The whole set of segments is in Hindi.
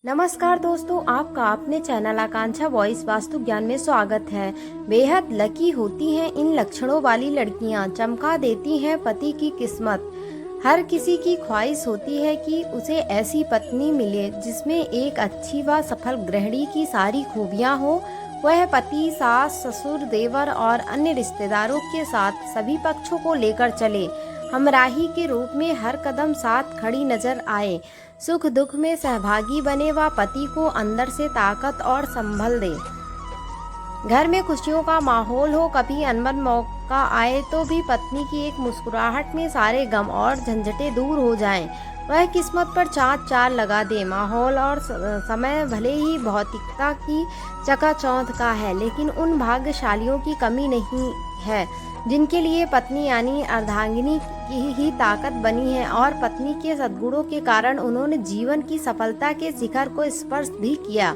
नमस्कार दोस्तों, आपका अपने चैनल आकांक्षा वॉइस वास्तु ज्ञान में स्वागत है। बेहद लकी होती हैं इन लक्षणों वाली लड़कियां, चमका देती हैं पति की किस्मत। हर किसी की ख्वाहिश होती है कि उसे ऐसी पत्नी मिले जिसमें एक अच्छी व सफल गृहिणी की सारी खूबियां हो। वह पति, सास, ससुर, देवर और अन्य रिश्तेदारों के साथ सभी पक्षों को लेकर चले, हमराही के रूप में हर कदम साथ खड़ी नजर आए, सुख दुख में सहभागी बने व पति को अंदर से ताकत और संभल दे। घर में खुशियों का माहौल हो, कभी अनबन मौका आए तो भी पत्नी की एक मुस्कुराहट में सारे गम और झंझटें दूर हो जाएं। वह किस्मत पर चार लगा दे। माहौल और समय भले ही भौतिकता की चकाचौंध का है, लेकिन उन भाग्यशालियों की कमी नहीं है जिनके लिए पत्नी यानी अर्धांगिनी की ही ताकत बनी है और पत्नी के सद्गुणों के कारण उन्होंने जीवन की सफलता के शिखर को स्पर्श भी किया।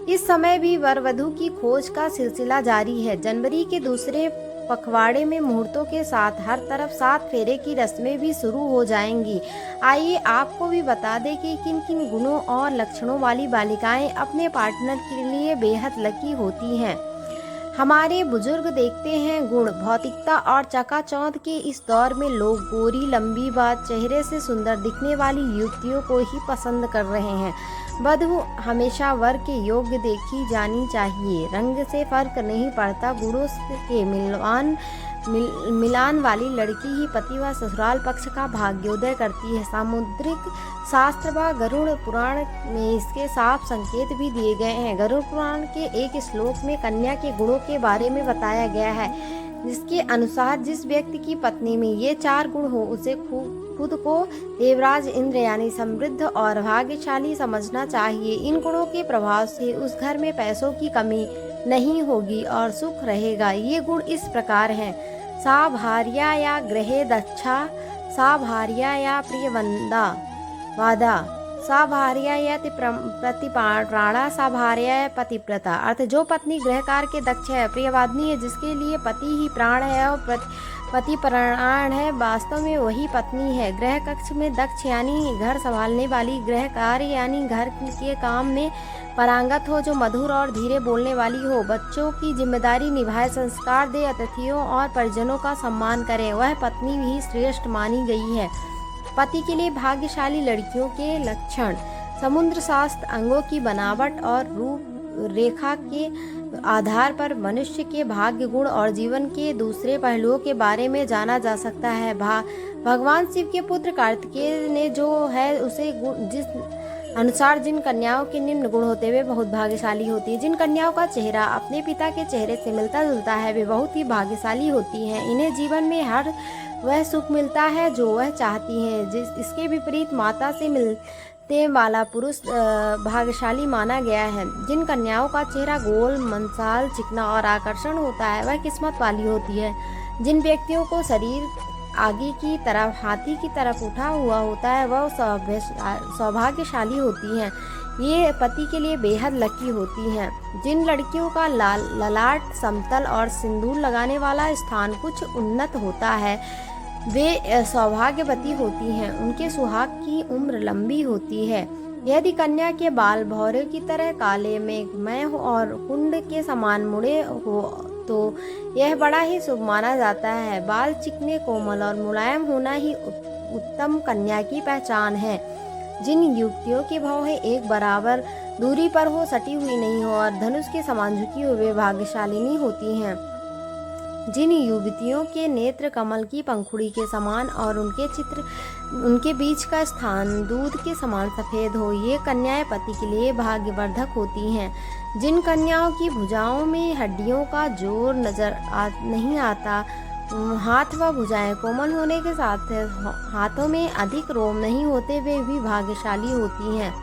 इस समय भी वर वधू की खोज का सिलसिला जारी है। जनवरी के दूसरे पखवाड़े में मुहूर्तों के साथ हर तरफ 7 फेरे की रस्में भी शुरू हो जाएंगी। आइए आपको भी बता दें कि किन किन गुणों और लक्षणों वाली बालिकाएं अपने पार्टनर के लिए बेहद लकी होती हैं। हमारे बुजुर्ग देखते हैं गुण। भौतिकता और चकाचौंध के इस दौर में लोग गोरी, लंबी बात, चेहरे से सुंदर दिखने वाली युवतियों को ही पसंद कर रहे हैं। वधू हमेशा वर के योग्य देखी जानी चाहिए। रंग से फर्क नहीं पड़ता, गुणों के मिलान वाली लड़की ही पति व ससुराल पक्ष का भाग्योदय करती है। सामुद्रिक शास्त्र व गरुड़ पुराण में इसके साफ संकेत भी दिए गए हैं। गरुड़ पुराण के एक श्लोक में कन्या के गुणों के बारे में बताया गया है, जिसके अनुसार जिस व्यक्ति की पत्नी में ये 4 गुण हो उसे खुद को देवराज इंद्र यानी समृद्ध और भाग्यशाली समझना चाहिए। इन गुणों के प्रभाव से उस घर में पैसों की कमी नहीं होगी और सुख रहेगा। ये गुण इस प्रकार हैं: सा भार्या या गृहे दक्षा, सा भार्या या प्रियवंदा वादा, सा भार्या या प्रतिप्राणा, सा भार्या या पतिव्रता। अर्थ जो पत्नी गृह कार्य के दक्ष है, प्रियवादिनी है, जिसके लिए पति ही प्राण है और पति प्राण है, वास्तव में वही पत्नी है। गृह कक्ष में दक्ष यानी घर संभालने वाली, गृह कार्य यानी घर के काम में पारंगत हो, जो मधुर और धीरे बोलने वाली हो, बच्चों की जिम्मेदारी निभाए, संस्कार दे, अतिथियों और परिजनों का सम्मान करे, वह पत्नी भी श्रेष्ठ मानी गई है। पति के लिए भाग्यशाली लड़कियों के लक्षण: समुद्र शास्त्र अंगों की बनावट और रूप रेखा के आधार पर मनुष्य के भाग्य गुण और जीवन के दूसरे पहलुओं के बारे में जाना जा सकता है। भगवान शिव के पुत्र कार्तिकेय ने जो है उसे जिस अनुसार जिन कन्याओं के निम्न गुण होते हुए बहुत भाग्यशाली होती है। जिन कन्याओं का चेहरा अपने पिता के चेहरे से मिलता जुलता है वे बहुत ही भाग्यशाली होती हैं। इन्हें जीवन में हर वह सुख मिलता है जो वह चाहती हैं। इसके विपरीत माता से मिलते वाला पुरुष भाग्यशाली माना गया है। जिन कन्याओं का चेहरा गोल, मंसाल, चिकना और आकर्षण होता है वह किस्मत वाली होती है। जिन व्यक्तियों को शरीर आगे की तरफ हाथी की तरफ उठा हुआ होता है वह सौभाग्यशाली होती हैं। ये पति के लिए बेहद लकी होती हैं। जिन लड़कियों का ललाट समतल और सिंदूर लगाने वाला स्थान कुछ उन्नत होता है वे सौभाग्यवती होती हैं। उनके सुहाग की उम्र लंबी होती है। यदि कन्या के बाल भौरे की तरह काले मेघमय हो और कुंड के समान मुड़े हो तो यह बड़ा ही शुभ माना जाता है। बाल चिकने, कोमल और मुलायम होना ही उत्तम कन्या की पहचान है। जिन युवतियों के भाव है एक बराबर दूरी पर हो, सटी हुई नहीं हो और धनुष के समान झुकी हो, वे भाग्यशालिनी होती हैं। जिन युवतियों के नेत्र कमल की पंखुड़ी के समान और उनके बीच का स्थान दूध के समान सफेद हो, ये कन्याएं पति के लिए भाग्यवर्धक होती हैं। जिन कन्याओं की भुजाओं में हड्डियों का जोर नहीं आता, हाथ व भुजाएं कोमल होने के साथ हाथों में अधिक रोम नहीं होते, वे भी भाग्यशाली होती हैं।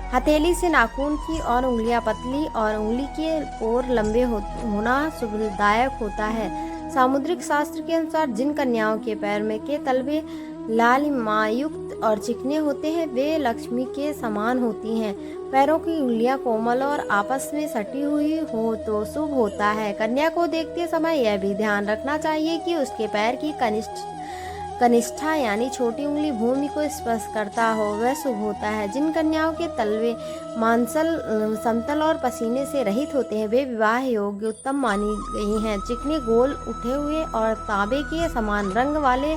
हथेली से नाखून की और उंगलियां पतली और उंगली के पोर लंबे होना शुभदायक होता है। सामुद्रिक शास्त्र के अनुसार जिन कन्याओं के पैर में के तलवे लालिमायुक्त और चिकने होते हैं वे लक्ष्मी के समान होती हैं। पैरों की उंगलियां कोमल और आपस में सटी हुई हो तो शुभ होता है। कन्या को देखते समय यह भी ध्यान रखना चाहिए कि उसके पैर की कनिष्ठ कनिष्ठा यानी छोटी उंगली भूमि को स्पर्श करता हो वह शुभ होता है। जिन कन्याओं के तलवे मांसल समतल और पसीने से रहित होते हैं वे विवाह योग्य उत्तम मानी गई हैं। चिकने गोल उठे हुए और तांबे के समान रंग वाले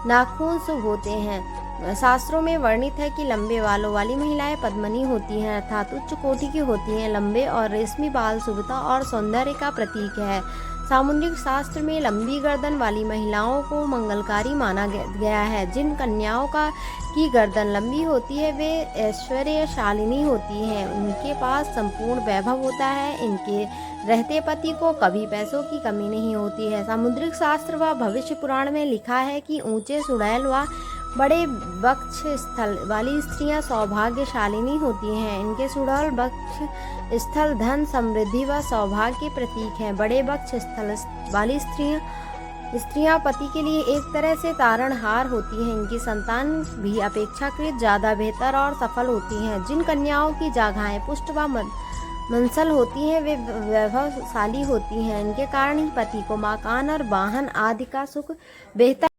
नाखून शुभ होते हैं। शास्त्रों में वर्णित है कि लंबे बालों वाली महिलाएं पद्मिनी होती हैं अर्थात उच्च कोटि की होती हैं। लंबे और रेशमी बाल शुभता और सौंदर्य का प्रतीक है। सामुद्रिक शास्त्र में लंबी गर्दन वाली महिलाओं को मंगलकारी माना गया है। जिन कन्याओं की गर्दन लंबी होती है वे ऐश्वर्यशालिनी होती हैं। उनके पास संपूर्ण वैभव होता है। इनके रहते पति को कभी पैसों की कमी नहीं होती है। सामुद्रिक शास्त्र व भविष्य पुराण में लिखा है कि ऊंचे सुड़ैल व बड़े वक्ष स्थल वाली स्त्रियां सौभाग्यशालिनी होती हैं। इनके सुड़ैल वक्ष स्थल धन समृद्धि व सौभाग्य के प्रतीक हैं। बड़े वक्ष स्थल वाली स्त्रियां पति के लिए एक तरह से तारणहार होती हैं। इनकी संतान भी अपेक्षाकृत ज़्यादा बेहतर और सफल होती हैं। जिन कन्याओं की जांघाएं पुष्ट व मंसल होती हैं वे वैभवशाली होती हैं। इनके कारण ही पति को मकान और वाहन आदि का सुख बेहतर